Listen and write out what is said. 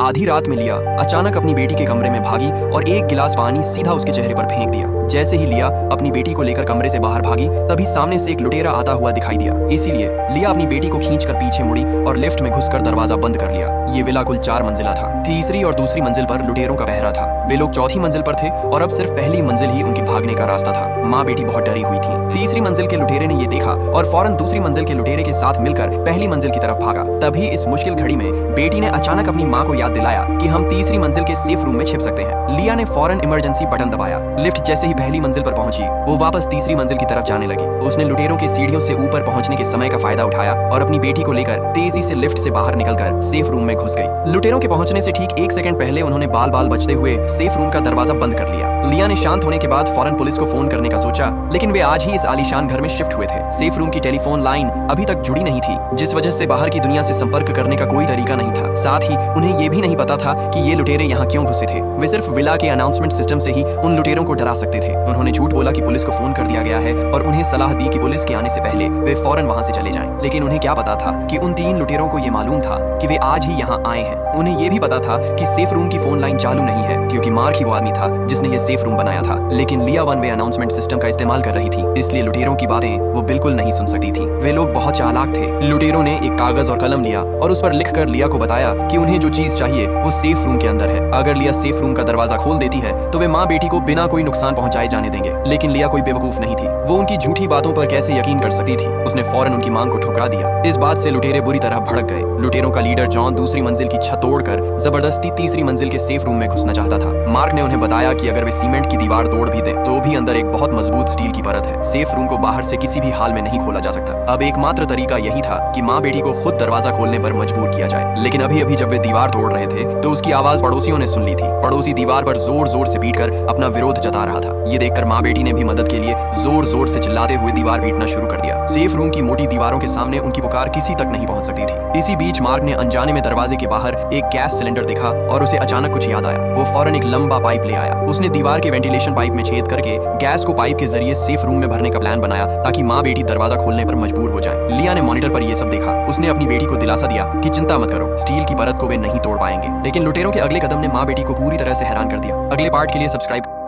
आधी रात में लिया अचानक अपनी बेटी के कमरे में भागी और एक गिलास पानी सीधा उसके चेहरे पर फेंक दिया। जैसे ही लिया अपनी बेटी को लेकर कमरे से बाहर भागी, तभी सामने से एक लुटेरा आता हुआ दिखाई दिया। इसीलिए लिया अपनी बेटी को खींचकर पीछे मुड़ी और लिफ्ट में घुसकर दरवाजा बंद कर लिया। ये विला कुल 4 मंजिला था। तीसरी और दूसरी मंजिल पर लुटेरों का पहरा था। वे लोग चौथी मंजिल पर थे और अब सिर्फ पहली मंजिल ही उनकी भागने का रास्ता था। माँ बेटी बहुत डरी हुई थी। तीसरी मंजिल के लुटेरे ने ये देखा और फौरन दूसरी मंजिल के लुटेरे के साथ मिलकर पहली मंजिल की तरफ भागा। तभी इस मुश्किल घड़ी में बेटी ने अचानक अपनी माँ को याद दिलाया कि हम तीसरी मंजिल के सेफ रूम में छिप सकते हैं। लिया ने फौरन इमरजेंसी बटन दबाया। लिफ्ट जैसे ही पहली मंजिल पर पहुंची, वो वापस तीसरी मंजिल की तरफ जाने लगी। उसने लुटेरों की सीढ़ियों से ऊपर पहुंचने के समय का फायदा उठाया और अपनी बेटी को लेकर तेजी से लिफ्ट से बाहर निकलकर सेफ रूम में घुस गई। लुटेरों के पहुंचने से ठीक 1 सेकंड पहले उन्होंने बाल बाल बचते हुए सेफ रूम का दरवाजा बंद कर लिया। लिया ने शांत होने के बाद फौरन पुलिस को फोन करने का सोचा, लेकिन वे आज ही इस आलीशान घर में शिफ्ट हुए थे। सेफ रूम की टेलीफोन लाइन अभी तक जुड़ी नहीं थी, जिस वजह से बाहर की दुनिया से संपर्क करने का कोई तरीका नहीं था। साथ ही उन्हें ये भी नहीं पता था कि ये लुटेरे यहाँ क्यों घुसे थे। वे सिर्फ विला के अनाउंसमेंट सिस्टम से ही उन लुटेरों को डरा सकते थे। उन्होंने झूठ बोला कि पुलिस को फोन कर दिया गया है और उन्हें सलाह दी कि पुलिस के आने से पहले वे फौरन वहां से चले जाएं। लेकिन उन्हें क्या पता था कि उन 3 लुटेरों को ये मालूम था कि वे आज ही यहाँ आए हैं। उन्हें ये भी पता था कि सेफ रूम की फोन लाइन चालू नहीं है, क्योंकि मार्क ही वो आदमी था जिसने ये सेफ रूम बनाया था। लेकिन लिया वन वे अनाउंसमेंट सिस्टम का इस्तेमाल कर रही थी, इसलिए लुटेरों की बातें वो बिल्कुल नहीं सुन सकती थी। वे लोग बहुत चालाक थे। लुटेरों ने एक कागज और कलम लिया और उस पर लिखकर लिया को बताया कि उन्हें जो चीज चाहिए वो सेफ रूम के अंदर है। अगर लिया सेफ रूम का दरवाजा खोल देती है तो वे माँ बेटी को बिना कोई नुकसान पहुंचाए जाने देंगे। लेकिन लिया कोई बेवकूफ नहीं थी। वो उनकी झूठी बातों पर कैसे यकीन कर सकती थी। उसने फौरन उनकी मांग को ठुकरा दिया। इस बात से लुटेरे बुरी तरह भड़क गए। लुटेरों का लीडर जॉन दूसरी मंजिल की छत तोड़कर जबरदस्ती तीसरी मंजिल के सेफ रूम में घुसना चाहता था। मार्क ने उन्हें बताया कि अगर वे सीमेंट की दीवार तोड़ भी दें तो भी अंदर एक बहुत मजबूत स्टील की परत है। सेफ रूम को बाहर से किसी भी हाल में नहीं खोला जा सकता। अब एकमात्र तरीका यही था कि माँ बेटी को खुद दरवाजा खोलने पर मजबूर किया जाए। लेकिन अभी अभी जब वे दीवार तोड़ रहे थे तो उसकी आवाज पड़ोसियों ने सुन ली थी। पड़ोसी दीवार पर जोर जोर से पीटकर अपना विरोध जता रहा था। ये देखकर माँ बेटी ने भी मदद के लिए जोर जोर से चिल्लाते हुए दीवार पीटना शुरू कर दिया। सेफ रूम की मोटी दीवारों के सामने उनकी पुकार किसी तक नहीं पहुंच सकती थी। इसी बीच मार्क ने अनजाने में दरवाजे के बाहर एक गैस सिलेंडर देखा और उसे अचानक कुछ याद आया। वो फौरन एक लंबा पाइप ले आया। उसने दीवार के वेंटिलेशन पाइप में छेद करके गैस को पाइप के जरिए सेफ रूम में भरने का प्लान बनाया ताकि माँ बेटी दरवाजा खोलने पर मजबूर हो जाए। लिया ने मॉनिटर पर यह सब देखा। उसने अपनी बेटी को दिलासा दिया कि चिंता मत करो, स्टील की परत को वे नहीं तोड़ पाएंगे। लेकिन लुटेरों के अगले कदम ने माँ बेटी को पूरी तरह से हैरान कर दिया। अगले पार्ट के लिए सब्सक्राइब